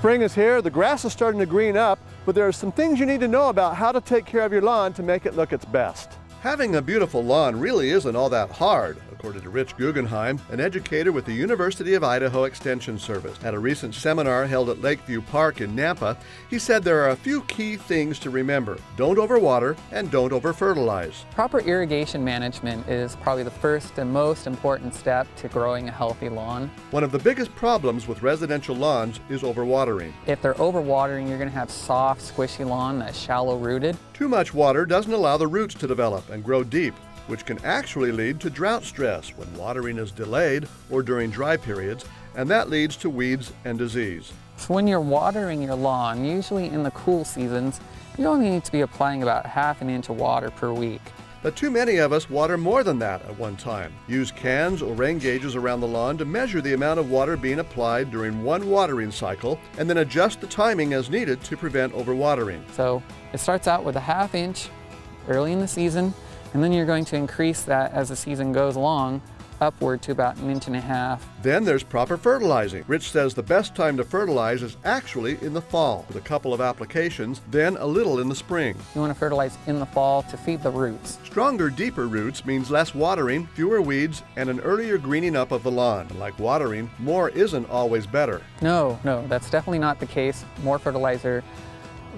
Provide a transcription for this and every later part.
Spring is here, the grass is starting to green up, but there are some things you need to know about how to take care of your lawn to make it look its best. Having a beautiful lawn really isn't all that hard, according to Rich Guggenheim, an educator with the University of Idaho Extension Service. At a recent seminar held at Lakeview Park in Nampa, he said there are a few key things to remember. Don't overwater and don't over-fertilize. Proper irrigation management is probably the first and most important step to growing a healthy lawn. One of the biggest problems with residential lawns is overwatering. If they're overwatering, you're going to have soft, squishy lawn that's shallow-rooted. Too much water doesn't allow the roots to develop and grow deep, which can actually lead to drought stress when watering is delayed or during dry periods, and that leads to weeds and disease. So when you're watering your lawn, usually in the cool seasons, you only need to be applying about ½ an inch of water per week. But too many of us water more than that at one time. Use cans or rain gauges around the lawn to measure the amount of water being applied during one watering cycle, and then adjust the timing as needed to prevent overwatering. So it starts out with ½ inch early in the season, and then you're going to increase that as the season goes along, upward to about ½ inch. Then there's proper fertilizing. Rich says the best time to fertilize is actually in the fall, with a couple of applications, then a little in the spring. You want to fertilize in the fall to feed the roots. Stronger, deeper roots means less watering, fewer weeds, and an earlier greening up of the lawn. Like watering, more isn't always better. No, that's definitely not the case. More fertilizer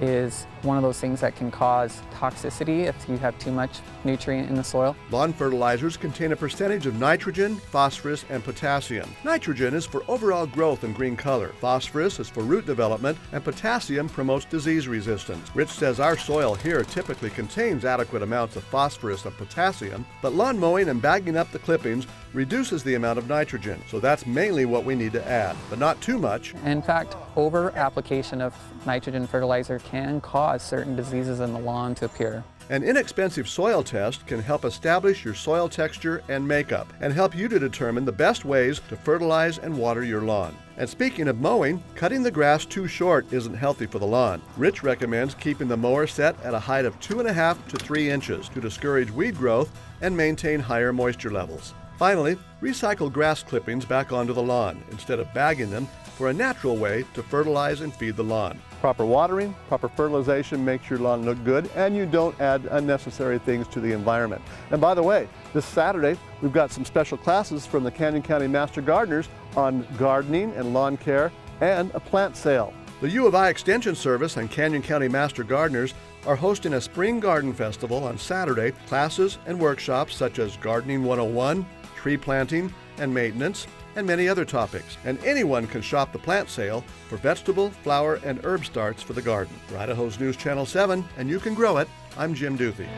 is one of those things that can cause toxicity if you have too much nutrient in the soil. Lawn fertilizers contain a percentage of nitrogen, phosphorus, and potassium. Nitrogen is for overall growth and green color. Phosphorus is for root development, and potassium promotes disease resistance. Rich says our soil here typically contains adequate amounts of phosphorus and potassium, but lawn mowing and bagging up the clippings reduces the amount of nitrogen, so that's mainly what we need to add, but not too much. In fact, over application of nitrogen fertilizer can cause certain diseases in the lawn to appear. An inexpensive soil test can help establish your soil texture and makeup and help you to determine the best ways to fertilize and water your lawn. And speaking of mowing, cutting the grass too short isn't healthy for the lawn. Rich recommends keeping the mower set at a height of 2½ to 3 inches to discourage weed growth and maintain higher moisture levels. Finally, recycle grass clippings back onto the lawn instead of bagging them for a natural way to fertilize and feed the lawn. Proper watering, proper fertilization makes your lawn look good, and you don't add unnecessary things to the environment. And by the way, this Saturday, we've got some special classes from the Canyon County Master Gardeners on gardening and lawn care and a plant sale. The U of I Extension Service and Canyon County Master Gardeners are hosting a Spring Garden Festival on Saturday. Classes and workshops such as Gardening 101, tree planting and maintenance, and many other topics. And anyone can shop the plant sale for vegetable, flower, and herb starts for the garden. For Idaho's News Channel 7, and you can grow it, I'm Jim Duthie.